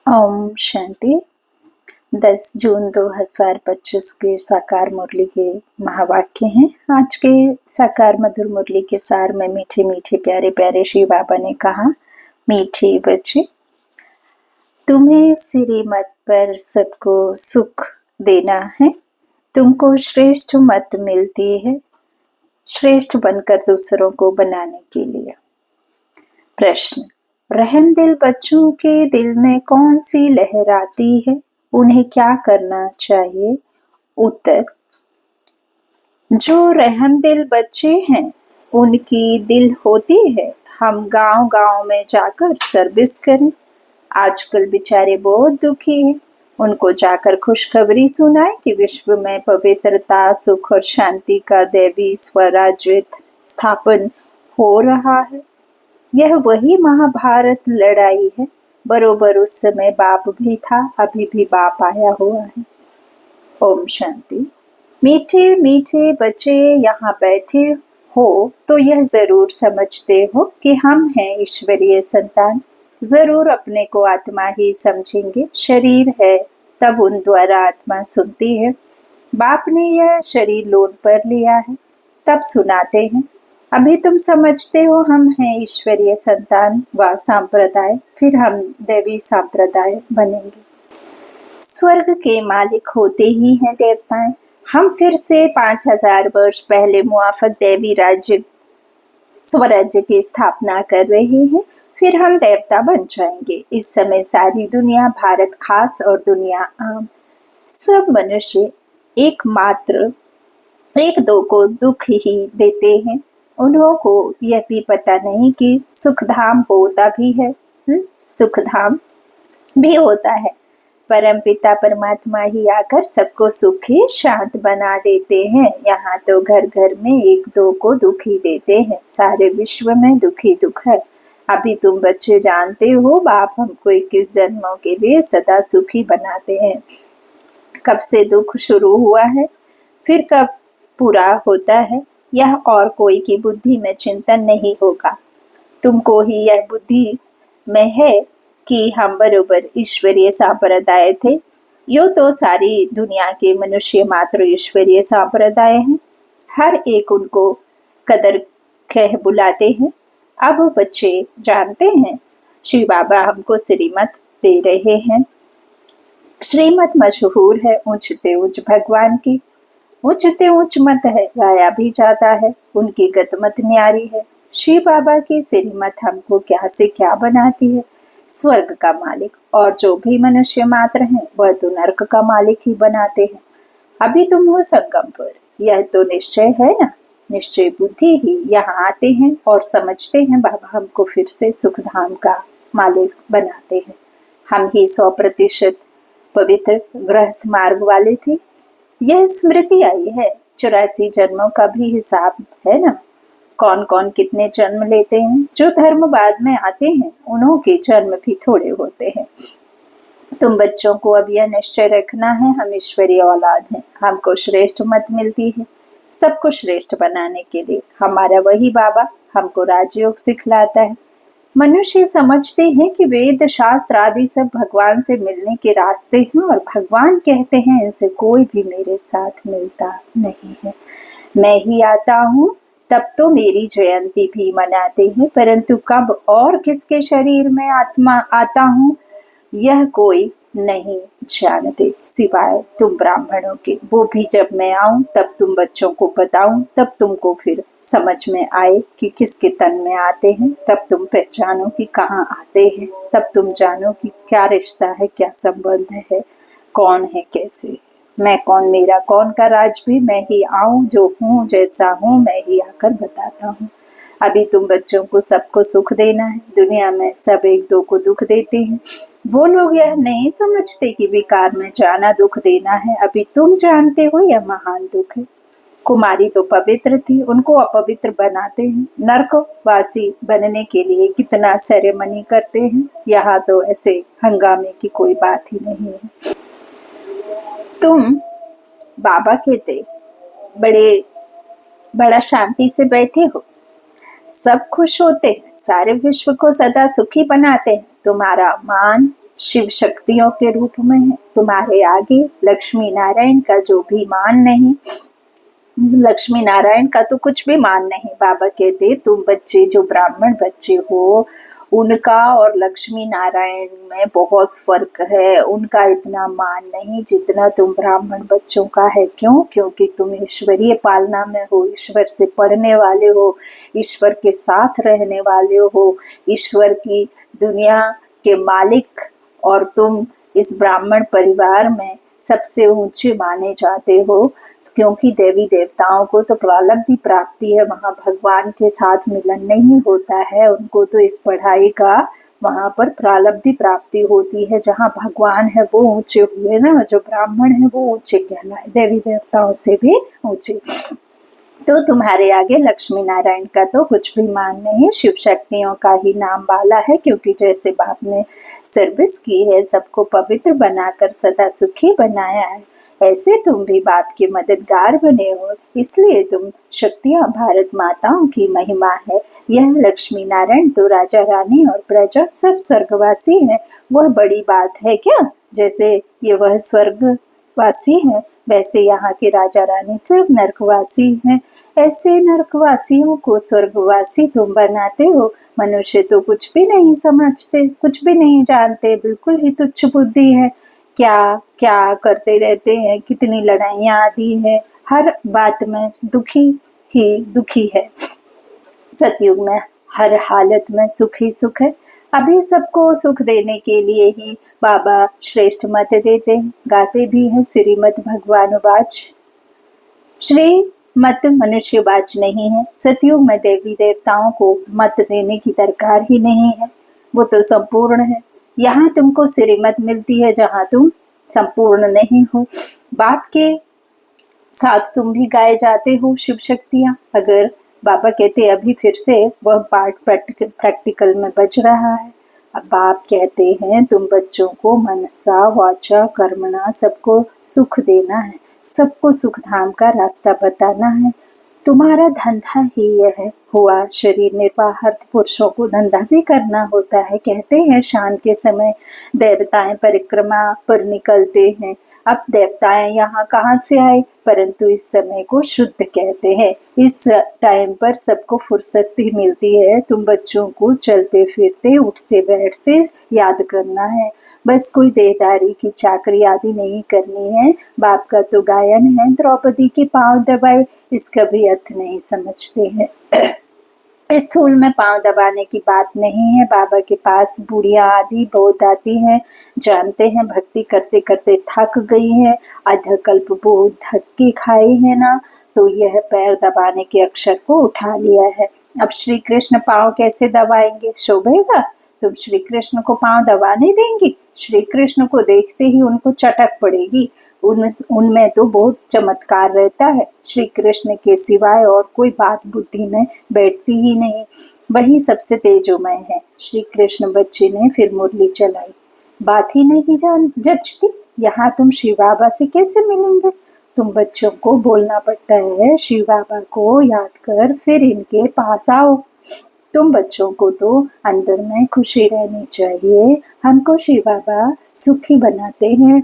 ओम शांति। 10 जून 2025 के साकार मुरली के महावाक्य हैं। आज के साकार मधुर मुरली के सार में मीठे मीठे प्यारे प्यारे श्री बाबा ने कहा, मीठे बच्चे, तुम्हें श्रीमत पर सबको सुख देना है। तुमको श्रेष्ठ मत मिलती है श्रेष्ठ बनकर दूसरों को बनाने के लिए। प्रश्न, रहमदिल बच्चों के दिल में कौन सी लहर आती है, उन्हें क्या करना चाहिए? उत्तर, जो रहमदिल बच्चे हैं उनकी दिल होती है हम गांव गांव में जाकर सर्विस करें। आजकल बेचारे बहुत दुखी हैं, उनको जाकर खुशखबरी सुनाएं कि विश्व में पवित्रता, सुख और शांति का दैवी स्वराज्य स्थापन हो रहा है। यह वही महाभारत लड़ाई है। बरोबर उस समय बाप भी था, अभी भी बाप आया हुआ है। ओम शांति। मीठे मीठे बच्चे यहाँ बैठे हो तो यह जरूर समझते हो कि हम हैं ईश्वरीय संतान। जरूर अपने को आत्मा ही समझेंगे। शरीर है तब उन द्वारा आत्मा सुनती है। बाप ने यह शरीर लोन पर लिया है तब सुनाते हैं। अभी तुम समझते हो हम हैं ईश्वरीय संतान व सांप्रदाय, फिर हम देवी सांप्रदाय बनेंगे। स्वर्ग के मालिक होते ही हैं देवताएं। हम फिर से 5000 वर्ष पहले मुआफक देवी राज्य स्वराज्य की स्थापना कर रहे हैं, फिर हम देवता बन जाएंगे। इस समय सारी दुनिया, भारत खास और दुनिया आम, सब मनुष्य एकमात्र एक दो को दुख ही देते हैं। उन्हों को यह भी पता नहीं कि सुखधाम होता भी है। सुखधाम भी होता है। परम पिता परमात्मा ही आकर सबको सुखी शांत बना देते हैं। यहाँ तो घर घर में एक दो को दुख ही देते हैं, सारे विश्व में दुखी दुख है। अभी तुम बच्चे जानते हो बाप हमको 21 जन्मों के लिए सदा सुखी बनाते हैं। कब से दुख शुरू हुआ है, फिर कब पूरा होता है, यह और कोई की बुद्धि में चिंतन नहीं होगा। तुमको ही यह बुद्धि में है कि हम बरोबर ईश्वरीय संप्रदाय थे। यो तो सारी दुनिया के मनुष्य मात्र ईश्वरीय संप्रदाय हैं। हर एक उनको कदर कह बुलाते हैं। अब बच्चे जानते हैं श्री बाबा हमको श्रीमत दे रहे हैं। श्रीमत मशहूर है ऊंचते ऊंच भगवान की। ऊंचते ऊंच मत है, गाया भी जाता है। उनकी गतमत न्यारी है। श्री बाबा की श्रीमत हमको क्या से क्या बनाती है। स्वर्ग का मालिक और जो भी मनुष्य मात्र हैं वह तो नरक का मालिक ही बनाते हैं। अभी तुम हो संगम पर, यह तो निश्चय है ना। निश्चय बुद्धि ही यहाँ आते हैं और समझते हैं बाबा हमको फिर से सुखधाम का मालिक बनाते हैं। हम ही 100% पवित्र गृहस्थ मार्ग वाले थे। यह स्मृति आई है। 84 जन्मों का भी हिसाब है ना। कौन कौन कितने जन्म लेते हैं। जो धर्म बाद में आते हैं उन्हों के जन्म भी थोड़े होते हैं। तुम बच्चों को अब यह निश्चय रखना है हम ईश्वरीय औलाद हैं। हमको श्रेष्ठ मत मिलती है सबको श्रेष्ठ बनाने के लिए। हमारा वही बाबा हमको राजयोग सिखलाता है। मनुष्य समझते हैं कि वेद शास्त्र आदि सब भगवान से मिलने के रास्ते हैं और भगवान कहते हैं इनसे कोई भी मेरे साथ मिलता नहीं है। मैं ही आता हूँ तब तो मेरी जयंती भी मनाते हैं, परंतु कब और किसके शरीर में आत्मा आता हूँ यह कोई नहीं जानते सिवाय तुम ब्राह्मणों के। वो भी जब मैं आऊं तब तुम बच्चों को बताऊं, तब तुमको फिर समझ में आए कि किसके तन में आते हैं। तब तुम पहचानो कि कहाँ आते हैं। तब तुम जानो कि क्या रिश्ता है, क्या संबंध है, कौन है, कैसे। मैं कौन, मेरा कौन का राज भी मैं ही आऊं। जो हूँ जैसा हूँ मैं ही आकर बताता हूँ। अभी तुम बच्चों को सबको सुख देना है। दुनिया में सब एक दो को दुख देते हैं। वो लोग यह नहीं समझते कि विकार में जाना दुख देना है। अभी तुम जानते हो यह महान दुख है। कुमारी तो पवित्र थी, उनको अपवित्र बनाते हैं। नरकवासी बनने के लिए कितना सेरेमनी करते हैं। यहाँ तो ऐसे हंगामे की कोई बात ही नहीं है। तुम बाबा कहते बड़ा शांति से बैठे हो, सब खुश होते हैं, सारे विश्व को सदा सुखी बनाते हैं। तुम्हारा मान शिव शक्तियों के रूप में है। तुम्हारे आगे लक्ष्मी नारायण का जो भी मान नहीं, लक्ष्मी नारायण का तो कुछ भी मान नहीं। बाबा कहते तुम बच्चे जो ब्राह्मण बच्चे हो, उनका और लक्ष्मी नारायण में बहुत फर्क है। उनका इतना मान नहीं जितना तुम ब्राह्मण बच्चों का है। क्यों? क्योंकि तुम ईश्वरीय पालना में हो, ईश्वर से पढ़ने वाले हो, ईश्वर के साथ रहने वाले हो, ईश्वर की दुनिया के मालिक, और तुम इस ब्राह्मण परिवार में सबसे ऊंचे माने जाते हो। क्योंकि देवी देवताओं को तो प्रारब्ध प्राप्ति है, वहाँ भगवान के साथ मिलन नहीं होता है। उनको तो इस पढ़ाई का वहाँ पर प्रारब्ध प्राप्ति होती है। जहाँ भगवान है वो ऊंचे हुए ना, जो ब्राह्मण है वो ऊंचे कहलाए, देवी देवताओं से भी ऊंचे। तो तुम्हारे आगे लक्ष्मी नारायण का तो कुछ भी मान नहीं, शिव शक्तियों का ही नाम वाला है। क्योंकि जैसे बाप ने सर्विस की है, सबको पवित्र बनाकर सदा सुखी बनाया है, ऐसे तुम भी बाप के मददगार बने हो। इसलिए तुम शक्तियाँ भारत माताओं की महिमा है। यह लक्ष्मी नारायण तो राजा रानी और प्रजा सब स्वर्गवासी हैं। वह बड़ी बात है क्या? जैसे ये वह स्वर्गवासी है, वैसे यहाँ के राजा रानी सब नरकवासी हैं। ऐसे नरकवासियों को स्वर्गवासी तुम बनाते हो। मनुष्य तो कुछ भी नहीं समझते, कुछ भी नहीं जानते, बिल्कुल ही तुच्छ बुद्धि है। क्या क्या करते रहते हैं, कितनी लड़ाइयाँ आदि हैं, हर बात में दुखी ही दुखी है। सतयुग में हर हालत में सुख ही सुख है। अभी सबको सुख देने के लिए ही बाबा श्रेष्ठ मत देते हैं, गाते भी हैं श्रीमद् भगवानुवाच। श्री मत मनुष्यवाच नहीं है। सतयुग में देवी देवताओं को मत देने की दरकार ही नहीं है, वो तो संपूर्ण है। यहाँ तुमको श्रीमत मिलती है जहाँ तुम संपूर्ण नहीं हो। बाप के साथ तुम भी गाए जाते हो शिव शक्तियाँ। अगर बाबा कहते अभी फिर से वह पार्ट प्रैक्टिकल में बज रहा है। अब बाप कहते हैं तुम बच्चों को मनसा वाचा कर्मणा सबको सुख देना है, सबको सुख धाम का रास्ता बताना है। तुम्हारा धंधा ही यह हुआ। शरीर निर्वाह अर्थ पुरुषों को धंधा भी करना होता है। कहते हैं शाम के समय देवताएं परिक्रमा पर निकलते हैं। अब देवताएं यहाँ कहाँ से आए? परंतु इस समय को शुद्ध कहते हैं। इस टाइम पर सबको फुर्सत भी मिलती है। तुम बच्चों को चलते फिरते उठते बैठते याद करना है, बस कोई देहदारी की चाकरी आदि नहीं करनी है। बाप का तो गायन है द्रौपदी के पांव दबाए, इसका भी अर्थ नहीं समझते हैं। स्थूल में पांव दबाने की बात नहीं है। बाबा के पास बूढ़ियां आदि बहुत आती हैं, जानते हैं भक्ति करते करते थक गई है, अधकल्प बहुत धक्के खाए हैं ना, तो यह पैर दबाने के अक्षर को उठा लिया है। अब श्री कृष्ण पांव कैसे दबाएंगे? शोभेगा? तुम श्री कृष्ण को पांव दबाने देंगी? श्री कृष्ण को देखते ही उनको चटक पड़ेगी। उनमें तो बहुत चमत्कार रहता है। श्री कृष्ण के सिवाय और कोई बात बुद्धि में बैठती ही नहीं, वही सबसे तेजोमय है। श्री कृष्ण बच्चे ने फिर मुरली चलाई, बात ही नहीं जचती। यहाँ तुम शिव बाबा से कैसे मिलेंगे? तुम बच्चों को बोलना पड़ता है शिव बाबा को याद कर फिर इनके पास आओ। तुम बच्चों को तो अंदर में खुशी रहनी चाहिए। हमको शिव बाबा सुखी बनाते हैं।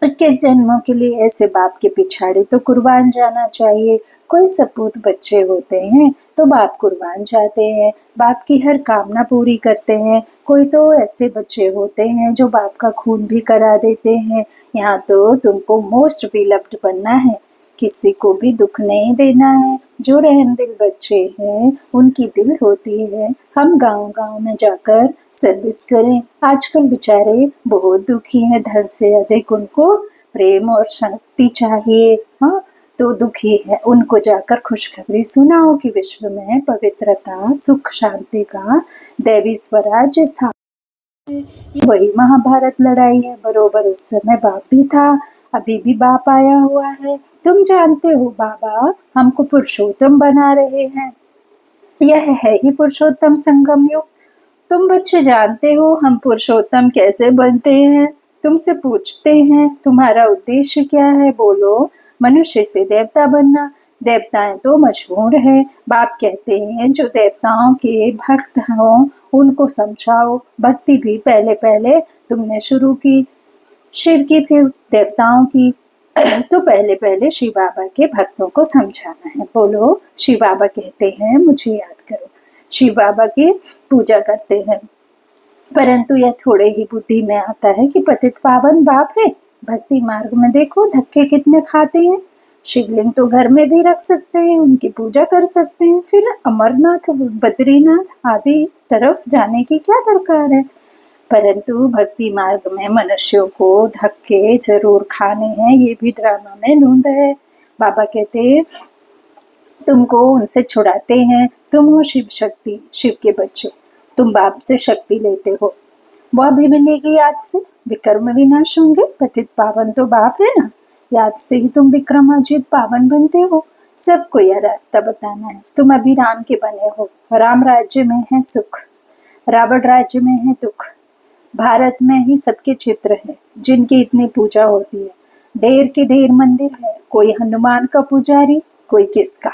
21 जन्मों के लिए ऐसे बाप के पिछाड़े तो कुर्बान जाना चाहिए। कोई सपूत बच्चे होते हैं तो बाप कुर्बान जाते हैं, बाप की हर कामना पूरी करते हैं। कोई तो ऐसे बच्चे होते हैं जो बाप का खून भी करा देते हैं। यहाँ तो तुमको मोस्ट बिलव्ड बनना है, किसी को भी दुख नहीं देना है। जो रहम दिल बच्चे हैं उनकी दिल होती है। हम गांव गांव में जाकर सर्विस करें। आजकल बेचारे बहुत दुखी हैं, धन से अधिक उनको प्रेम और शक्ति चाहिए। हाँ, तो दुखी है, उनको जाकर खुशखबरी सुनाओ कि विश्व में पवित्रता सुख शांति का दैवी स्वराज्य स्थापित। वही महाभारत लड़ाई है। बरोबर उस समय बाप भी था, अभी भी बाप आया हुआ है। तुम जानते हो बाबा हमको पुरुषोत्तम बना रहे हैं। यह है ही पुरुषोत्तम संगम युग। तुम बच्चे जानते हो हम पुरुषोत्तम कैसे बनते हैं? तुमसे पूछते हैं तुम्हारा उद्देश्य क्या है? बोलो। मनुष्य से देवता बनना। देवताएं तो मशहूर हैं। बाप कहते हैं जो देवताओं के भक्त हों उनको समझाओ। भक्ति भी पहले पहले तुमने शुरू की, शिव की फिर देवताओं की, तो पहले पहले शिव बाबा के भक्तों को समझाना है। बोलो, शिव बाबा कहते हैं मुझे याद करो। शिव बाबा की पूजा करते हैं, परंतु यह थोड़े ही बुद्धि में आता है कि पतित पावन बाप है। भक्ति मार्ग में देखो धक्के कितने खाते हैं। शिवलिंग तो घर में भी रख सकते हैं, उनकी पूजा कर सकते हैं, फिर अमरनाथ बद्रीनाथ आदि तरफ जाने की क्या दरकार है। परंतु भक्ति मार्ग में मनुष्यों को धक्के जरूर खाने हैं, ये भी ड्रामा में धुंध है। बाबा कहते हैं तुमको उनसे छुड़ाते हैं। तुम हो शिव शक्ति, शिव के बच्चे, तुम बाप से शक्ति लेते हो, वह भी मिलेगी याद से। विक्रम विनाश होंगे, पतित पावन तो बाप है ना, याद से ही तुम विक्रमाजित पावन बनते हो। सबको यह रास्ता बताना है। तुम अभी राम के बने हो, राम राज्य में है सुख, रावण राज्य में है दुख। भारत में ही सबके चित्र है जिनकी इतनी पूजा होती है। ढेर के ढेर मंदिर है, कोई हनुमान का पुजारी, कोई किसका।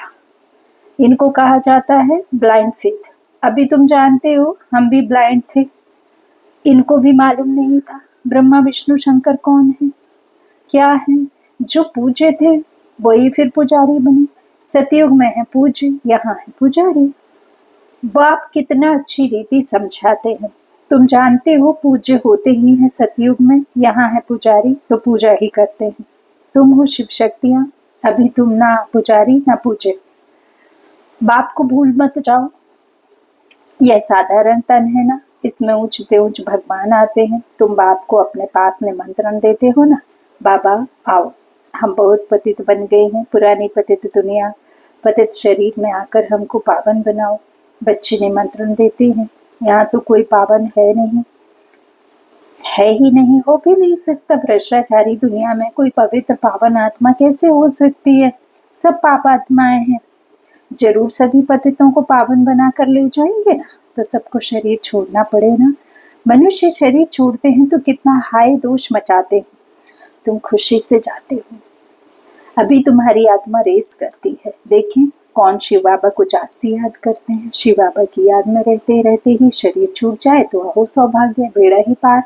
इनको कहा जाता है ब्लाइंड फेथ। अभी तुम जानते हो हम भी ब्लाइंड थे, इनको भी मालूम नहीं था ब्रह्मा विष्णु शंकर कौन है, क्या है। जो पूजे थे वही फिर पुजारी बने। सतयुग में है पूज्य, यहाँ है पुजारी। बाप कितना अच्छी रीति समझाते हैं। तुम जानते हो पूज्य होते ही हैं सतयुग में, यहाँ है पुजारी तो पूजा ही करते हैं। तुम हो शिव शक्तियाँ, अभी तुम ना पुजारी ना पूजे। बाप को भूल मत जाओ। यह साधारण तन है ना, इसमें ऊंचते ऊंच भगवान आते हैं। तुम बाप को अपने पास निमंत्रण देते हो ना, बाबा आओ, हम बहुत पतित बन गए हैं, पुरानी पतित दुनिया, पतित शरीर में आकर हमको पावन बनाओ। बच्चे निमंत्रण देते हैं। यहाँ तो कोई पावन है नहीं, है ही नहीं, हो भी नहीं सकता। भ्रष्टाचारी दुनिया में कोई पवित्र पावन आत्मा कैसे हो सकती है। सब पाप आत्माएं हैं। जरूर सभी पतितों को पावन बना कर ले जाएंगे ना, तो सबको शरीर छोड़ना पड़े ना। मनुष्य शरीर छोड़ते हैं तो कितना हाय दोष मचाते हैं। तुम खुशी से जाते हो। अभी तुम्हारी आत्मा रेस करती है। देखें कौन शिव बाबा को जास्ती याद करते हैं। शिव बाबा की याद में रहते रहते ही शरीर छूट जाए तो हो सौभाग्य, बेड़ा ही पार।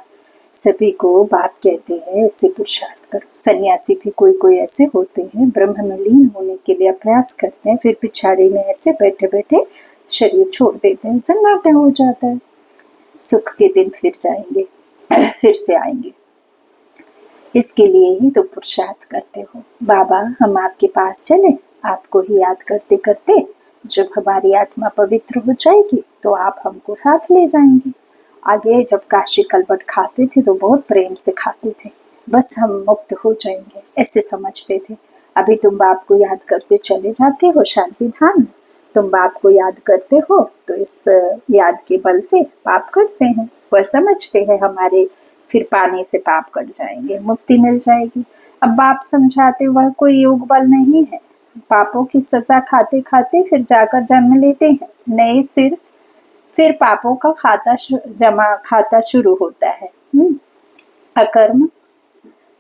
सभी को बाप कहते हैं ऐसे पुरुषार्थ करो। सन्यासी भी कोई कोई ऐसे होते हैं, ब्रह्म में लीन होने के लिए अभ्यास करते हैं, फिर पिछाड़ी में ऐसे बैठे बैठे शरीर छोड़ देते हैं, सन्नाटा हो जाता है। सुख के दिन फिर जाएंगे, फिर से आएंगे। इसके लिए ही तुम पुरुषार्थ करते हो। बाबा हम आपके पास चले, आपको ही याद करते करते जब हमारी आत्मा पवित्र हो जाएगी तो आप हमको साथ ले जाएंगे। आगे जब काशी कलबट खाते थे तो बहुत प्रेम से खाते थे, बस हम मुक्त हो जाएंगे ऐसे समझते थे। अभी तुम बाप को याद करते चले जाते हो शांति धाम में। तुम बाप को याद करते हो तो इस याद के बल से पाप करते हैं। वह समझते हैं हमारे फिर पानी से पाप कट जाएंगे, मुक्ति मिल जाएगी। अब बाप समझाते वह कोई योग बल नहीं है। पापों की सजा खाते खाते फिर जाकर जन्म लेते हैं नए सिर, फिर पापों का खाता शुरू होता है। अकर्म,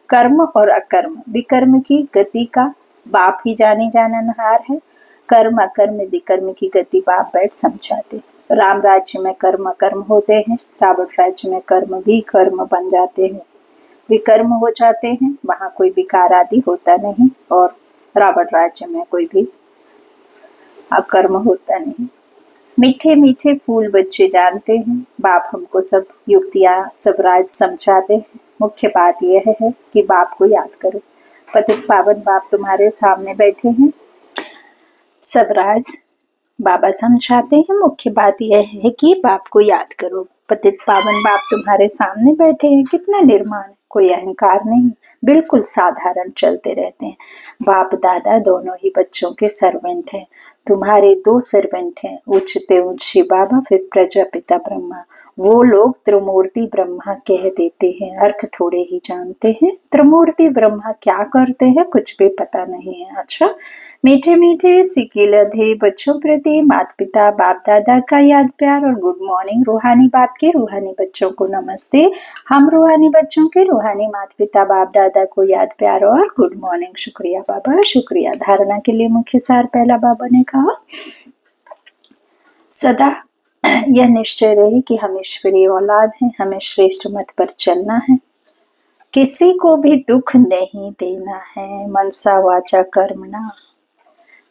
कर्म और अकर्म, विकर्म की गति का बाप ही जाने जाननहार है। कर्म अकर्म विकर्म की गति बाप बैठ समझाते। राम राज्य में कर्म अकर्म होते हैं, रावण राज्य में कर्म भी कर्म बन जाते हैं, विकर्म हो जाते हैं। वहाँ कोई विकार आदि होता नहीं और रावण राज्य में कोई भी अकर्म होता नहीं। मीठे मीठे फूल बच्चे जानते हैं। बाप हमको सब युक्तियाँ सब राज समझाते हैं। मुख्य बात यह है कि बाप को याद करो। पतित पावन बाप तुम्हारे सामने बैठे हैं, सब राज बाबा समझाते हैं। मुख्य बात यह है कि बाप को याद करो। पतित पावन बाप तुम्हारे सामने बैठे हैं, कितना निर्माण, कोई अहंकार नहीं, बिल्कुल साधारण चलते रहते हैं। बाप दादा दोनों ही बच्चों के सर्वेंट हैं। तुम्हारे दो सर्वेंट हैं, उच्चते उच्च शिव बाबा, फिर प्रजापिता ब्रह्मा। वो लोग त्रिमूर्ति ब्रह्मा कह देते हैं, अर्थ थोड़े ही जानते हैं। त्रिमूर्ति ब्रह्मा क्या करते हैं कुछ भी पता नहीं है। अच्छा, मीठे मीठे सिकिलधे बच्चों प्रति माता पिता बाप दादा का याद प्यार और गुड मॉर्निंग। रूहानी बाप के रूहानी बच्चों को नमस्ते। हम रूहानी बच्चों के रूहानी माता पिता बाप दादा को याद प्यार और गुड मॉर्निंग। शुक्रिया बाबा, शुक्रिया। धारणा के लिए मुख्य सार पहला बाबा ने कहा, सदा यह निश्चय रहे कि हम ईश्वरीय औलाद हैं, हमें श्रेष्ठ मत पर चलना है, किसी को भी दुख नहीं देना है, मनसा वाचा कर्मणा,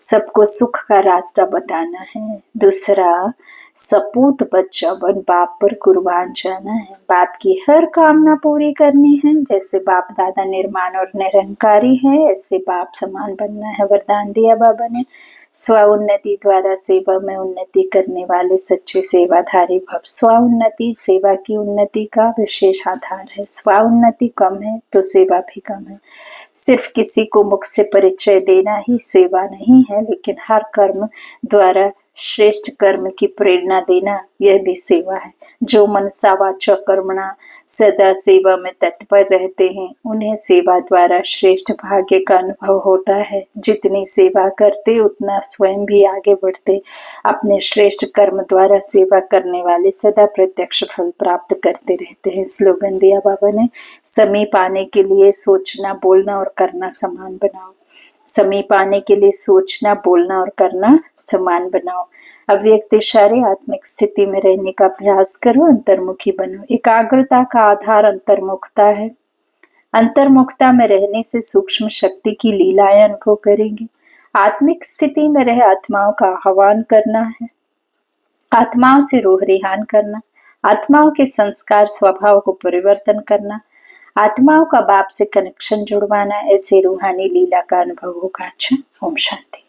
सबको सुख का रास्ता बताना है। दूसरा, सपूत बच्चा बन बाप पर कुर्बान जाना है, बाप की हर कामना पूरी करनी है। जैसे बाप दादा निर्माण और निरंकारी है, ऐसे बाप समान बनना है। वरदान दिया बाबा ने, स्व उन्नति द्वारा सेवा में उन्नति करने वाले सच्चे सेवाधारी भव। स्व उन्नति सेवा की उन्नति का विशेष आधार है। स्व उन्नति कम है तो सेवा भी कम है। सिर्फ किसी को मुख से परिचय देना ही सेवा नहीं है, लेकिन हर कर्म द्वारा श्रेष्ठ कर्म की प्रेरणा देना यह भी सेवा है। जो मनसा वाचा कर्मणा सदा सेवा में तत्पर रहते हैं, उन्हें सेवा द्वारा श्रेष्ठ भाग्य का अनुभव होता है। जितनी सेवा करते उतना स्वयं भी आगे बढ़ते। अपने श्रेष्ठ कर्म द्वारा सेवा करने वाले सदा प्रत्यक्ष फल प्राप्त करते रहते हैं। स्लोगन दिया बाबा ने, समीप आने के लिए सोचना बोलना और करना समान बनाओ। समीप आने के लिए सोचना बोलना और करना समान बनाओ। अव्यक्त इशारे आत्मिक स्थिति में रहने का अभ्यास करो, अंतर्मुखी बनो। एकाग्रता का आधार अंतर्मुखता है। अंतर्मुखता में रहने से सूक्ष्म शक्ति की लीलाएं अनुभव करेंगे। आत्मिक स्थिति में रह आत्माओं का आह्वान करना है, आत्माओं से रूह रेहान करना, आत्माओं के संस्कार स्वभाव को परिवर्तन करना, आत्माओं का बाप से कनेक्शन जुड़वाना, ऐसे रूहानी लीला का अनुभव होगा। अच्छा, ओम शांति।